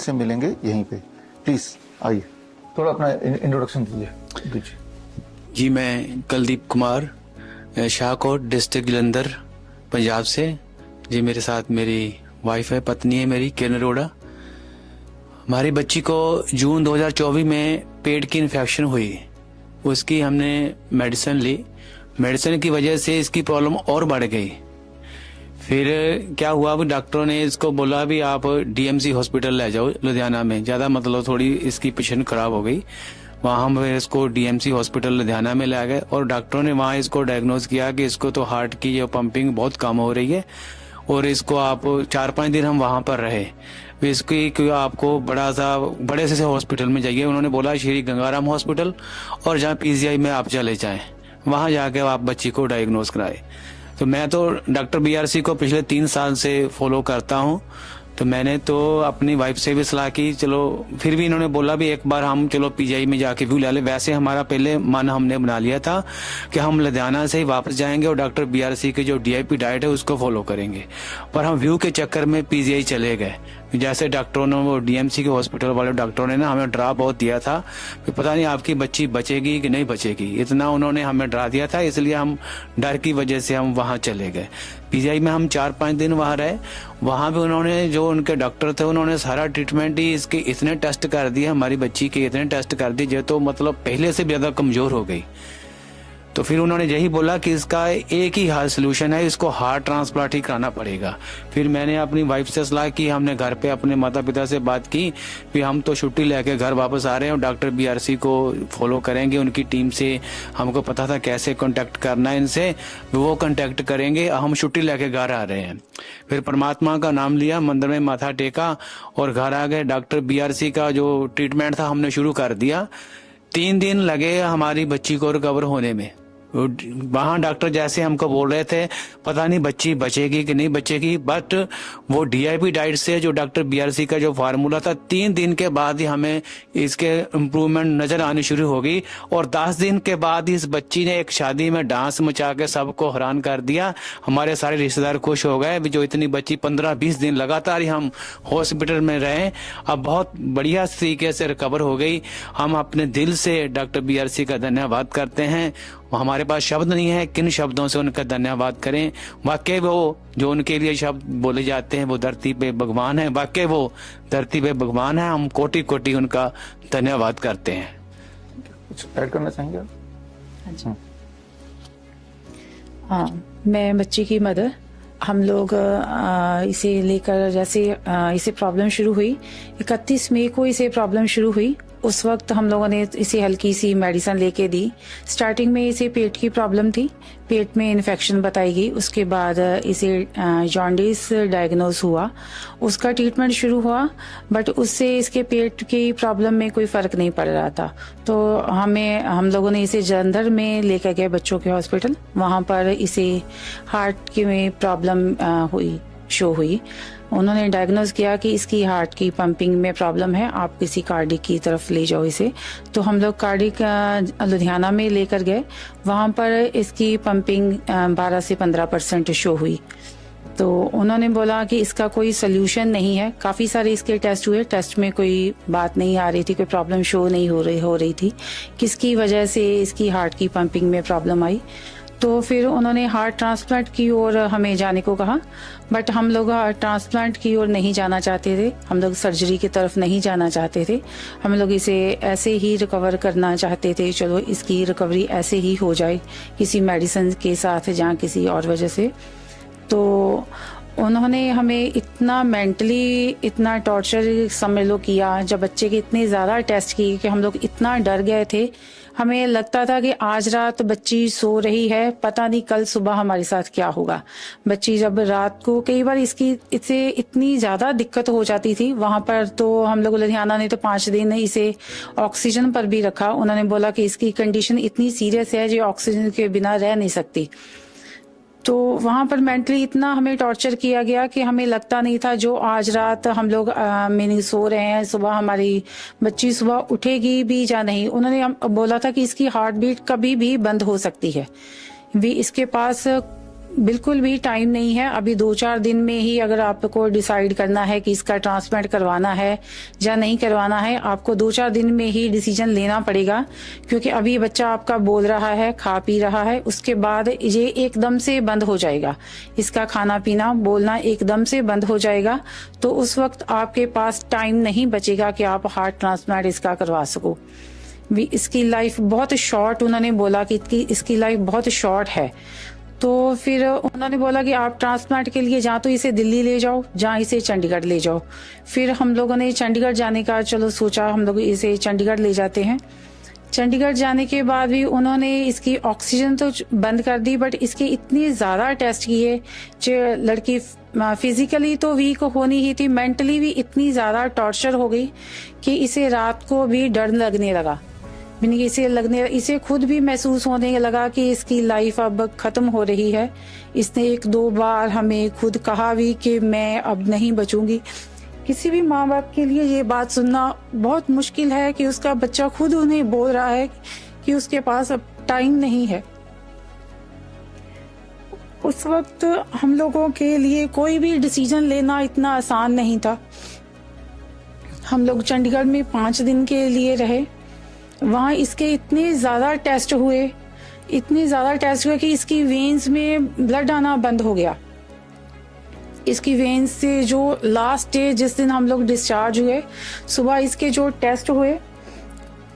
से मिलेंगे यहीं पे। प्लीज आइए, थोड़ा अपना इंट्रोडक्शन दीजिए। जी, मैं कुलदीप कुमार, शाहकोट डिस्ट्रिक्ट जलंधर, पंजाब से। जी, मेरे साथ मेरी वाइफ है, पत्नी है मेरी, किरण अरोड़ा। हमारी बच्ची को जून 2024 में पेट की इन्फेक्शन हुई। उसकी हमने मेडिसिन ली। मेडिसिन की वजह से इसकी प्रॉब्लम और बढ़ गई। फिर क्या हुआ, अब डॉक्टरों ने इसको बोला भी आप डीएमसी हॉस्पिटल ले जाओ लुधियाना में। ज़्यादा मतलब थोड़ी इसकी पेशेंट खराब हो गई। वहाँ हम इसको डीएमसी हॉस्पिटल लुधियाना में ले गए और डॉक्टरों ने वहाँ इसको डायग्नोज किया कि इसको तो हार्ट की जो पंपिंग बहुत कम हो रही है और इसको आप 4-5 दिन हम वहाँ पर रहे। इसकी आपको बड़े से हॉस्पिटल में जाइए। उन्होंने बोला श्री गंगाराम हॉस्पिटल और जहाँ पीजीआई में आप चले जाएं, वहाँ जाके आप बच्ची को डायग्नोज कराए। तो मैं तो डॉक्टर बीआरसी को पिछले 3 साल से फॉलो करता हूँ। तो मैंने तो अपनी वाइफ से भी सलाह की, चलो फिर भी इन्होंने बोला भी एक बार हम चलो पीजीआई में जाके व्यू ले ले। वैसे हमारा पहले मन हमने बना लिया था कि हम लुधियाना से ही वापस जाएंगे और डॉक्टर बीआरसी की जो डीआईपी डाइट है उसको फॉलो करेंगे, पर हम व्यू के चक्कर में पीजीआई चले गए। जैसे डॉक्टरों ने, वो डीएमसी के हॉस्पिटल वाले डॉक्टरों ने ना हमें डरा बहुत दिया था कि पता नहीं आपकी बच्ची बचेगी कि नहीं बचेगी, इतना उन्होंने हमें डरा दिया था। इसलिए हम डर की वजह से हम वहाँ चले गए। पीजीआई में हम 4-5 दिन वहाँ रहे। वहाँ पे उन्होंने, जो उनके डॉक्टर थे, उन्होंने सारा ट्रीटमेंट ही इसके इतने टेस्ट कर दिए, हमारी बच्ची के इतने टेस्ट कर दिए जो तो मतलब पहले से भी ज्यादा कमजोर हो गई। तो फिर उन्होंने यही बोला कि इसका एक ही हाल सोल्यूशन है, इसको हार्ट ट्रांसप्लांट ही कराना पड़ेगा। फिर मैंने अपनी वाइफ से सलाह की, हमने घर पे अपने माता पिता से बात की कि हम तो छुट्टी लेके घर वापस आ रहे हैं और डॉक्टर बीआरसी को फॉलो करेंगे। उनकी टीम से हमको पता था कैसे कांटेक्ट करना है इनसे, वो कांटेक्ट करेंगे। हम छुट्टी लेके घर आ रहे हैं। फिर परमात्मा का नाम लिया, मंदिर में माथा टेका और घर आ गए। डॉक्टर बीआरसी का जो ट्रीटमेंट था हमने शुरू कर दिया। 3 दिन लगे हमारी बच्ची को रिकवर होने में। वहाँ डॉक्टर जैसे हमको बोल रहे थे पता नहीं बच्ची बचेगी कि नहीं बचेगी, बट वो डीआईपी डाइट से जो डॉक्टर बीआरसी का जो फार्मूला था, 3 दिन के बाद ही हमें इसके इम्प्रूवमेंट नजर आनी शुरू हो गई। और 10 दिन के बाद इस बच्ची ने एक शादी में डांस मचा के सबको हैरान कर दिया। हमारे सारे रिश्तेदार खुश हो गए। जो इतनी बच्ची 15-20 दिन लगातार ही हम हॉस्पिटल में रहे, अब बहुत बढ़िया तरीके से रिकवर हो गई। हम अपने दिल से डॉक्टर बीआरसी का धन्यवाद करते हैं। हमारे पास शब्द नहीं है किन शब्दों से उनका धन्यवाद करें। वाकई वो जो उनके लिए शब्द बोले जाते हैं, वो धरती पे भगवान है। वाकई वो धरती पे भगवान है। हम कोटि कोटि उनका धन्यवाद करते हैं। कुछ ऐड करना चाहेंगे आप? अच्छा, हाँ, मैं बच्ची की मदर। हम लोग इसे लेकर, जैसे इसे प्रॉब्लम शुरू हुई 31 मई को इसे प्रॉब्लम शुरू हुई, उस वक्त हम लोगों ने इसे हल्की सी मेडिसिन लेके दी। स्टार्टिंग में इसे पेट की प्रॉब्लम थी, पेट में इन्फेक्शन बताई गई। उसके बाद इसे जॉन्डिस डायग्नोज हुआ, उसका ट्रीटमेंट शुरू हुआ, बट उससे इसके पेट की प्रॉब्लम में कोई फर्क नहीं पड़ रहा था। तो हम लोगों ने इसे जलंधर में लेकर गए बच्चों के हॉस्पिटल। वहाँ पर इसे हार्ट की प्रॉब्लम शो हुई। उन्होंने डायग्नोज किया कि इसकी हार्ट की पंपिंग में प्रॉब्लम है, आप किसी कार्डिक की तरफ ले जाओ इसे। तो हम लोग कार्डिक लुधियाना में लेकर गए। वहाँ पर इसकी पंपिंग 12 से 15% शो हुई। तो उन्होंने बोला कि इसका कोई सोल्यूशन नहीं है। काफी सारे इसके टेस्ट हुए, टेस्ट में कोई बात नहीं आ रही थी, कोई प्रॉब्लम शो नहीं हो रही थी, किसकी वजह से इसकी हार्ट की पंपिंग में प्रॉब्लम आई। तो फिर उन्होंने हार्ट ट्रांसप्लांट की ओर हमें जाने को कहा, बट हम लोग हार्ट ट्रांसप्लांट की ओर नहीं जाना चाहते थे। हम लोग सर्जरी की तरफ नहीं जाना चाहते थे। हम लोग इसे ऐसे ही रिकवर करना चाहते थे, चलो इसकी रिकवरी ऐसे ही हो जाए किसी मेडिसिन के साथ या किसी और वजह से। तो उन्होंने हमें इतना मेंटली इतना टॉर्चर समझ लो किया, जब बच्चे के इतने ज़्यादा टेस्ट किए कि हम लोग इतना डर गए थे। हमें लगता था कि आज रात बच्ची सो रही है, पता नहीं कल सुबह हमारे साथ क्या होगा। बच्ची जब रात को, कई बार इससे इतनी ज़्यादा दिक्कत हो जाती थी वहाँ पर। तो हम लोग लुधियाना ने तो 5 दिन इसे ऑक्सीजन पर भी रखा। उन्होंने बोला कि इसकी कंडीशन इतनी सीरियस है जो ऑक्सीजन के बिना रह नहीं सकती। तो वहाँ पर मेंटली इतना हमें टॉर्चर किया गया कि हमें लगता नहीं था जो आज रात हम लोग मीनिंग सो रहे हैं, सुबह हमारी बच्ची सुबह उठेगी भी या नहीं। उन्होंने बोला था कि इसकी हार्ट बीट कभी भी बंद हो सकती है। भी इसके पास बिल्कुल भी टाइम नहीं है। अभी 2-4 दिन में ही अगर आपको डिसाइड करना है कि इसका ट्रांसप्लांट करवाना है या नहीं करवाना है, आपको 2-4 दिन में ही डिसीजन लेना पड़ेगा, क्योंकि अभी बच्चा आपका बोल रहा है, खा पी रहा है, उसके बाद ये एकदम से बंद हो जाएगा। इसका खाना पीना बोलना एकदम से बंद हो जाएगा, तो उस वक्त आपके पास टाइम नहीं बचेगा कि आप हार्ट ट्रांसप्लांट इसका करवा सको। इसकी लाइफ बहुत शॉर्ट, उन्होंने बोला कि इसकी लाइफ बहुत शॉर्ट है। तो फिर उन्होंने बोला कि आप ट्रांसप्लांट के लिए जहाँ तो इसे दिल्ली ले जाओ, जहाँ इसे चंडीगढ़ ले जाओ। फिर हम लोगों ने चंडीगढ़ जाने का चलो सोचा, हम लोग इसे चंडीगढ़ ले जाते हैं। चंडीगढ़ जाने के बाद भी उन्होंने इसकी ऑक्सीजन तो बंद कर दी, बट इसके इतने ज्यादा टेस्ट किए जो लड़की फिजिकली तो वीक होनी ही थी, मेंटली भी इतनी ज्यादा टॉर्चर हो गई कि इसे रात को भी डर लगने लगा। इसे खुद भी महसूस होने लगा कि इसकी लाइफ अब खत्म हो रही है। इसने 1-2 बार हमें खुद कहा भी कि मैं अब नहीं बचूंगी। किसी भी माँ बाप के लिए ये बात सुनना बहुत मुश्किल है कि उसका बच्चा खुद उन्हें बोल रहा है कि उसके पास अब टाइम नहीं है। उस वक्त हम लोगों के लिए कोई भी डिसीजन लेना इतना आसान नहीं था। हम लोग चंडीगढ़ में 5 दिन के लिए रहे। वहाँ इसके इतने ज्यादा टेस्ट हुए कि इसकी वेन्स में ब्लड आना बंद हो गया। इसकी वेन्स से जो लास्ट डे जिस दिन हम लोग डिस्चार्ज हुए, सुबह इसके जो टेस्ट हुए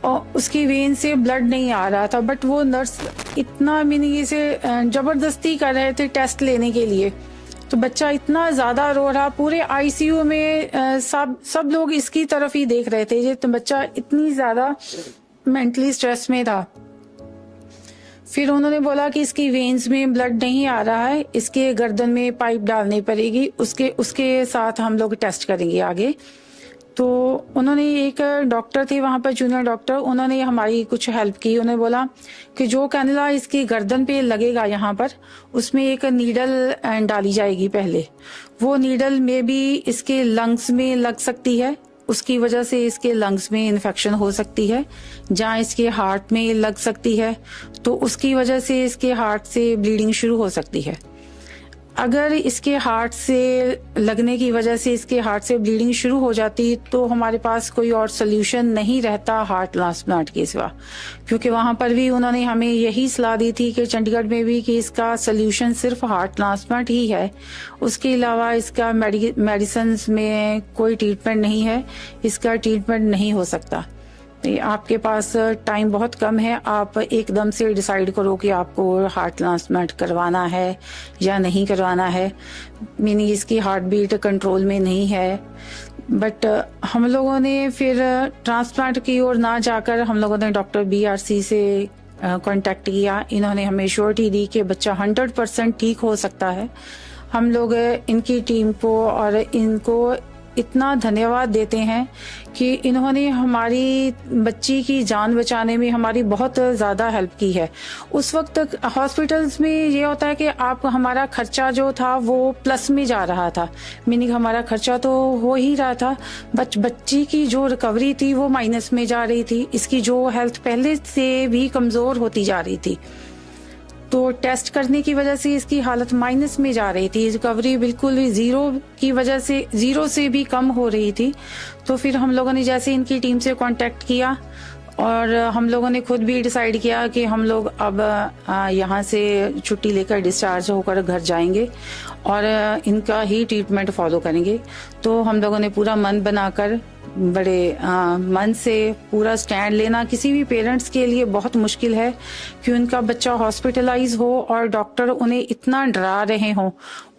और उसकी वेन से ब्लड नहीं आ रहा था, बट वो नर्स इतना इसे जबरदस्ती कर रहे थे टेस्ट लेने के लिए। तो बच्चा इतना ज्यादा रो रहा, पूरे आईसीयू में सब लोग इसकी तरफ ही देख रहे थे। तो बच्चा इतनी ज्यादा मेंटली स्ट्रेस में था। फिर उन्होंने बोला कि इसकी वेन्स में ब्लड नहीं आ रहा है, इसके गर्दन में पाइप डालनी पड़ेगी, उसके साथ हम लोग टेस्ट करेंगे आगे। तो उन्होंने एक डॉक्टर थे वहां पर, जूनियर डॉक्टर, उन्होंने हमारी कुछ हेल्प की। उन्होंने बोला कि जो कैनुला इसकी गर्दन पे लगेगा यहाँ पर, उसमें एक नीडल डाली जाएगी पहले। वो नीडल में भी इसके लंग्स में लग सकती है, उसकी वजह से इसके लंग्स में इन्फेक्शन हो सकती है। जहाँ इसके हार्ट में लग सकती है तो उसकी वजह से इसके हार्ट से ब्लीडिंग शुरू हो सकती है। अगर इसके हार्ट से लगने की वजह से इसके हार्ट से ब्लीडिंग शुरू हो जाती तो हमारे पास कोई और सोल्यूशन नहीं रहता हार्ट ट्रांसप्लांट के सिवा, क्योंकि वहां पर भी उन्होंने हमें यही सलाह दी थी कि चंडीगढ़ में भी कि इसका सोल्यूशन सिर्फ हार्ट ट्रांसप्लांट ही है, उसके अलावा इसका मेडिसिन में कोई ट्रीटमेंट नहीं है, इसका ट्रीटमेंट नहीं हो सकता। आपके पास टाइम बहुत कम है, आप एकदम से डिसाइड करो कि आपको हार्ट ट्रांसप्लांट करवाना है या नहीं करवाना है। मीनिंग इसकी हार्ट बीट कंट्रोल में नहीं है। बट हम लोगों ने फिर ट्रांसप्लांट की ओर ना जाकर हम लोगों ने डॉक्टर BRC से कांटेक्ट किया। इन्होंने हमें श्योरिटी दी कि बच्चा 100% ठीक हो सकता है। हम लोग इनकी टीम को और इनको इतना धन्यवाद देते हैं कि इन्होंने हमारी बच्ची की जान बचाने में हमारी बहुत ज़्यादा हेल्प की है। उस वक्त हॉस्पिटल्स में ये होता है कि आप हमारा खर्चा जो था वो प्लस में जा रहा था, मीनिंग हमारा खर्चा तो हो ही रहा था, बच्ची की जो रिकवरी थी वो माइनस में जा रही थी। इसकी जो हेल्थ पहले से भी कमज़ोर होती जा रही थी, तो टेस्ट करने की वजह से इसकी हालत माइनस में जा रही थी। रिकवरी बिल्कुल भी जीरो से भी कम हो रही थी। तो फिर हम लोगों ने जैसे इनकी टीम से कांटेक्ट किया और हम लोगों ने खुद भी डिसाइड किया कि हम लोग अब यहाँ से छुट्टी लेकर डिस्चार्ज होकर घर जाएंगे और इनका ही ट्रीटमेंट फॉलो करेंगे। तो हम लोगों ने पूरा मन बनाकर बड़े मन से पूरा स्टैंड लेना किसी भी पेरेंट्स के लिए बहुत मुश्किल है कि उनका बच्चा हॉस्पिटलाइज हो और डॉक्टर उन्हें इतना डरा रहे हों।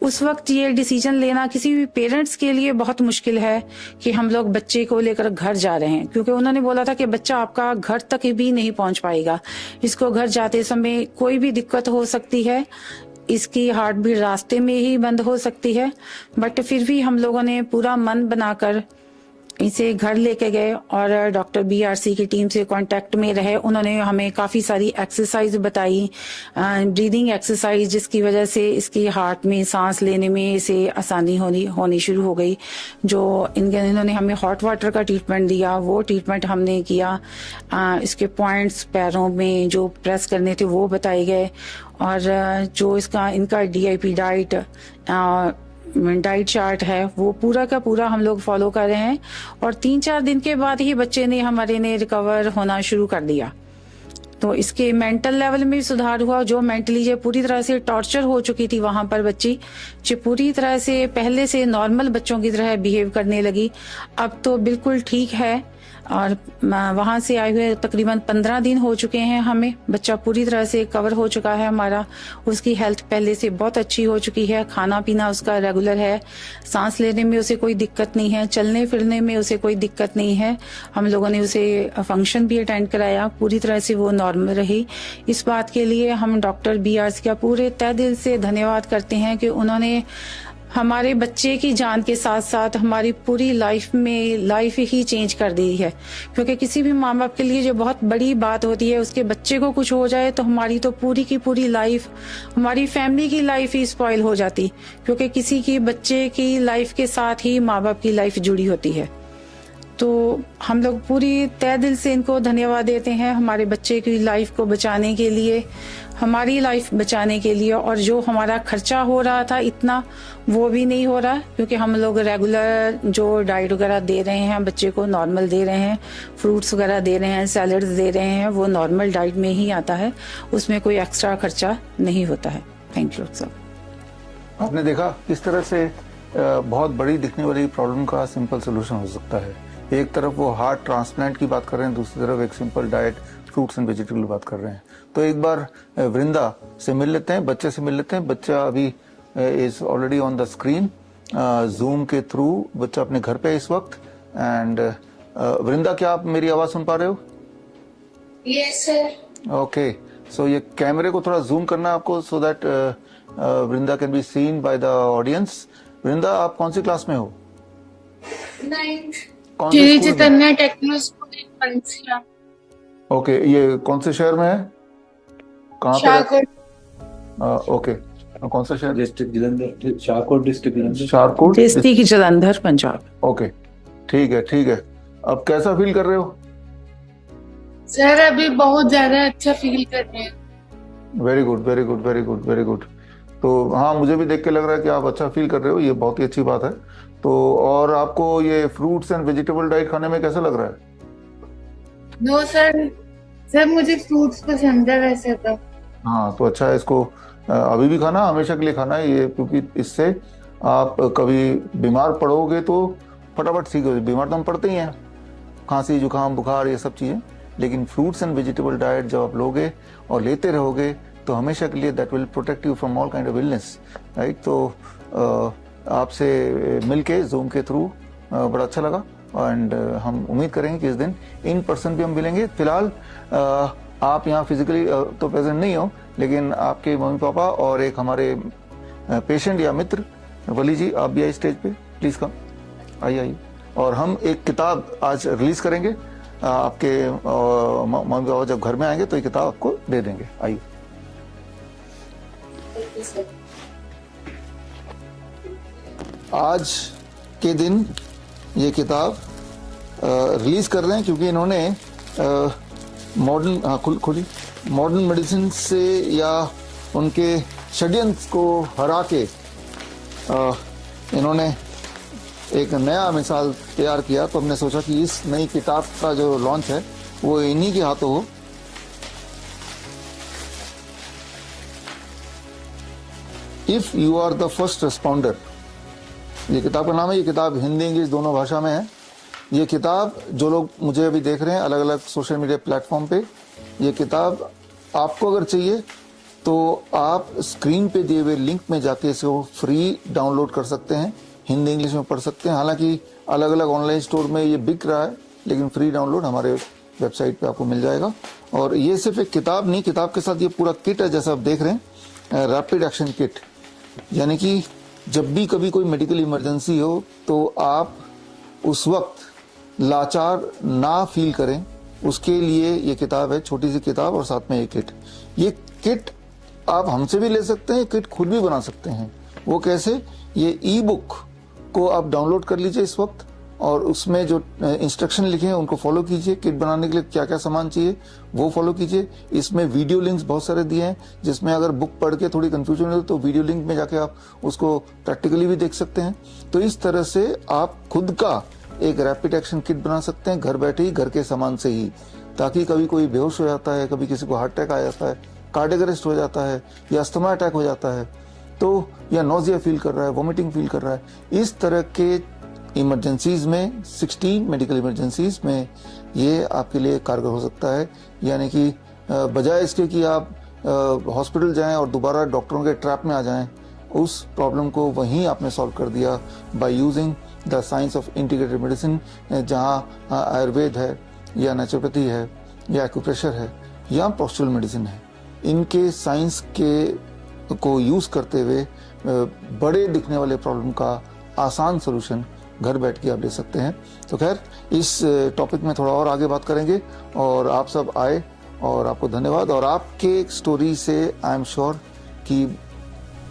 उस वक्त ये डिसीजन लेना किसी भी पेरेंट्स के लिए बहुत मुश्किल है कि हम लोग बच्चे को लेकर घर जा रहे हैं, क्योंकि उन्होंने बोला था कि बच्चा आपका घर तक भी नहीं पहुंच पाएगा, इसको घर जाते समय कोई भी दिक्कत हो सकती है, इसकी हार्ट भी रास्ते में ही बंद हो सकती है। बट फिर भी हम लोगों ने पूरा मन बनाकर इसे घर लेके गए और डॉक्टर BRC की टीम से कांटेक्ट में रहे। उन्होंने हमें काफ़ी सारी एक्सरसाइज बताई, ब्रीदिंग एक्सरसाइज, जिसकी वजह से इसकी हार्ट में सांस लेने में इसे आसानी होनी शुरू हो गई। जो इन्होंने हमें हॉट वाटर का ट्रीटमेंट दिया, वो ट्रीटमेंट हमने किया। इसके पॉइंट्स पैरों में जो प्रेस करने थे वो बताए गए, और जो इनका DIP डाइट चार्ट है वो पूरा का पूरा हम लोग फॉलो कर रहे हैं। और 3-4 दिन के बाद ही बच्चे ने हमारे ने रिकवर होना शुरू कर दिया। तो इसके मेंटल लेवल में भी सुधार हुआ। जो मेंटली जो पूरी तरह से टॉर्चर हो चुकी थी वहां पर बच्ची, जो पूरी तरह से पहले से नॉर्मल बच्चों की तरह बिहेव करने लगी, अब तो बिल्कुल ठीक है। और वहां से आए हुए तकरीबन 15 दिन हो चुके हैं हमें। बच्चा पूरी तरह से कवर हो चुका है हमारा। उसकी हेल्थ पहले से बहुत अच्छी हो चुकी है। खाना पीना उसका रेगुलर है। सांस लेने में उसे कोई दिक्कत नहीं है। चलने फिरने में उसे कोई दिक्कत नहीं है। हम लोगों ने उसे फंक्शन भी अटेंड कराया, पूरी तरह से वो नॉर्मल रही। इस बात के लिए हम डॉक्टर BRC का पूरे तहे दिल से धन्यवाद करते हैं कि उन्होंने हमारे बच्चे की जान के साथ साथ हमारी पूरी लाइफ ही चेंज कर दी है। क्योंकि किसी भी माँ बाप के लिए जो बहुत बड़ी बात होती है, उसके बच्चे को कुछ हो जाए तो हमारी तो पूरी की पूरी लाइफ, हमारी फैमिली की लाइफ ही स्पॉइल हो जाती। क्योंकि किसी की बच्चे की लाइफ के साथ ही माँ बाप की लाइफ जुड़ी होती है। तो हम लोग पूरी तहे दिल से इनको धन्यवाद देते हैं, हमारे बच्चे की लाइफ को बचाने के लिए, हमारी लाइफ बचाने के लिए। और जो हमारा खर्चा हो रहा था इतना, वो भी नहीं हो रहा, क्योंकि हम लोग रेगुलर जो डाइट वगैरह दे रहे हैं बच्चे को, नॉर्मल दे रहे हैं, फ्रूट्स वगैरह दे रहे हैं, सैलड्स दे रहे हैं, वो नॉर्मल डाइट में ही आता है। उसमें कोई एक्स्ट्रा खर्चा नहीं होता है। Thank you sir. आपने देखा किस तरह से बहुत बड़ी दिखने वाली प्रॉब्लम का सिंपल सोल्यूशन हो सकता है। एक तरफ वो हार्ट ट्रांसप्लांट की बात कर रहे हैं, दूसरी तरफ एक simple diet, fruits and vegetable की बात कर रहे हैं। तो एक बार वृंदा से मिल लेते हैं, बच्चे से मिल लेते हैं। बच्चा अभी is already on the screen, zoom के थ्रू बच्चा अपने घर पे है इस वक्त। एंड वृंदा, क्या आप मेरी आवाज सुन पा रहे हो? Yes sir. ओके, सो ये कैमरे को थोड़ा जूम करना है आपको, so that Vrinda can be seen by the audience. Vrinda, आप कौन सी क्लास में हो? 9th। कौन से श्री स्कूल में? चैतन्य टेक्नो स्कूल पंसिया। ओके, ये कौन से शहर में है? कहाँ पे? शाहकोट। ओके, कौन सा शहर? District Jalandhar, Shahkot district Jalandhar. Shahkot district Jalandhar, Punjab. Okay, ठीक है ठीक है। अब कैसा फील कर रहे हो? सर अभी बहुत ज्यादा अच्छा फील कर रहे हैं। Very good very good very good very good. तो हाँ, मुझे भी देख के लग रहा है कि आप अच्छा फील कर रहे हो, ये बहुत ही अच्छी बात है। तो और आपको ये फ्रूट्स एंड वेजिटेबल डाइट खाने में कैसा लग रहा है? नो सर, सर मुझे फ्रूट्स पसंद है वैसे तो। हाँ, तो अच्छा है, इसको अभी भी खाना, हमेशा के लिए खाना है ये, क्योंकि इससे आप कभी बीमार पड़ोगे तो फटाफट सीख हो। बीमार तो हम पड़ते ही हैं, खांसी जुकाम बुखार ये सब चीज़ें, लेकिन फ्रूट्स एंड वेजिटेबल डाइट जब आप लोगे और लेते रहोगे तो हमेशा के लिए that will protect you from all kind of illness, right. तो आपसे मिलके जूम के थ्रू बड़ा अच्छा लगा। एंड हम उम्मीद करेंगे कि इस दिन इन पर्सन भी हम मिलेंगे। फिलहाल आप यहाँ फिजिकली तो प्रेजेंट नहीं हो, लेकिन आपके मम्मी पापा और एक हमारे पेशेंट या मित्र वली जी, आप भी आइए स्टेज पे, प्लीज कम, आइए आइए। और हम एक किताब आज रिलीज करेंगे, आपके मम्मी पापा जब घर में आएंगे तो ये किताब आपको दे देंगे। आइए। आज के दिन ये किताब रिलीज कर रहे हैं क्योंकि इन्होंने मॉडर्न मेडिसिन से या उनके षड्यंत्र को हरा के इन्होंने एक नया मिसाल तैयार किया। तो हमने सोचा कि इस नई किताब का जो लॉन्च है वो इन्हीं के हाथों हो। If you are the first responder, ये किताब का नाम है। ये किताब हिंदी इंग्लिश दोनों भाषा में है। ये किताब जो लोग मुझे अभी देख रहे हैं अलग अलग सोशल मीडिया प्लेटफॉर्म पे, ये किताब आपको अगर चाहिए तो आप स्क्रीन पे दिए हुए लिंक में जाके इसको फ्री डाउनलोड कर सकते हैं, हिंदी इंग्लिश में पढ़ सकते हैं। हालांकि अलग अलग ऑनलाइन स्टोर में ये बिक रहा है, लेकिन फ्री डाउनलोड हमारे वेबसाइट पे आपको मिल जाएगा। और ये सिर्फ एक किताब नहीं, किताब के साथ ये पूरा किट है, जैसा आप देख रहे हैं, रैपिड एक्शन किट। यानी कि जब भी कभी कोई मेडिकल इमरजेंसी हो तो आप उस वक्त लाचार ना फील करें उसके लिए ये किताब है, छोटी सी किताब और साथ में एक किट। ये किट आप हमसे भी ले सकते हैं, किट खुद भी बना सकते हैं। वो कैसे? ये ई बुक को आप डाउनलोड कर लीजिए इस वक्त और उसमें जो इंस्ट्रक्शन लिखे हैं उनको फॉलो कीजिए। किट बनाने के लिए क्या क्या सामान चाहिए वो फॉलो कीजिए। इसमें वीडियो लिंक्स बहुत सारे दिए हैं जिसमें अगर बुक पढ़ के थोड़ी कंफ्यूजन हो तो वीडियो लिंक में जाके आप उसको प्रैक्टिकली भी देख सकते हैं। तो इस तरह से आप खुद का एक रैपिड एक्शन किट बना सकते हैं घर बैठे ही, घर के सामान से ही, ताकि कभी कोई बेहोश हो जाता है, कभी किसी को हार्ट अटैक आ जाता है, कार्डियक अरेस्ट हो जाता है या अस्थमा अटैक हो जाता है, तो या नोजिया फील कर रहा है, वॉमिटिंग फील कर रहा है, इस तरह के इमरजेंसीज में 16 मेडिकल इमरजेंसीज में ये आपके लिए कारगर हो सकता है। यानी कि बजाय इसके कि आप हॉस्पिटल जाएं और दोबारा डॉक्टरों के ट्रैप में आ जाएं, उस प्रॉब्लम को वहीं आपने सॉल्व कर दिया by using the science of integrated medicine, जहाँ आयुर्वेद है या नेचुरोपैथी है या एक्यूप्रेशर है या पोस्चरल मेडिसिन है। इनके साइंस के को यूज करते हुए बड़े दिखने वाले प्रॉब्लम का आसान सोल्यूशन घर बैठ के आप ले सकते हैं। तो खैर, इस टॉपिक में थोड़ा और आगे बात करेंगे और आप सब आए और आपको धन्यवाद। और आपके स्टोरी से आई एम श्योर कि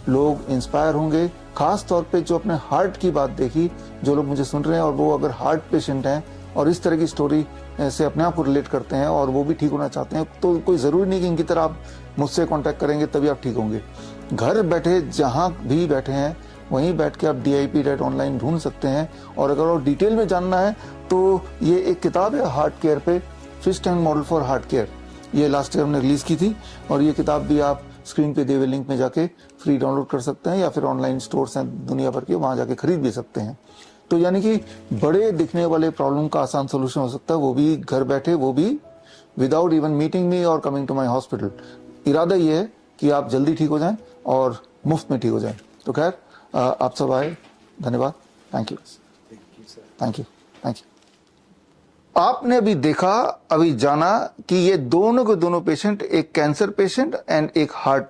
लोग इंस्पायर होंगे, खास तौर पे जो अपने हार्ट की बात देखी, जो लोग मुझे सुन रहे हैं और वो अगर हार्ट पेशेंट हैं और इस तरह की स्टोरी से अपने आप को रिलेट करते हैं और वो भी ठीक होना चाहते हैं, तो कोई ज़रूरी नहीं कि इनकी तरह आप मुझसे कांटेक्ट करेंगे तभी आप ठीक होंगे। घर बैठे जहाँ भी बैठे हैं वहीं बैठ के आप DIP ऑनलाइन ढूंढ सकते हैं। और अगर और डिटेल में जानना है तो ये एक किताब है हार्ट केयर पे, fist and model for heart care, ये लास्ट ईयर हमने रिलीज की थी और ये किताब भी आप स्क्रीन पे दिए हुए लिंक में जाके फ्री डाउनलोड कर सकते हैं या फिर ऑनलाइन स्टोर्स हैं दुनिया भर के, वहां जाके खरीद भी सकते हैं। तो यानी कि बड़े दिखने वाले प्रॉब्लम का आसान सोल्यूशन हो सकता है, वो भी घर बैठे, वो भी विदाउट इवन मीटिंग मी और कमिंग टू माई हॉस्पिटल। इरादा ये है कि आप जल्दी ठीक हो जाएं और मुफ्त में ठीक हो जाएं। तो खैर, आप सब आए, धन्यवाद, thank you, thank you, thank you. आपने अभी देखा, अभी जाना कि ये दोनों के दोनों पेशेंट, एक कैंसर पेशेंट एंड एक हार्ट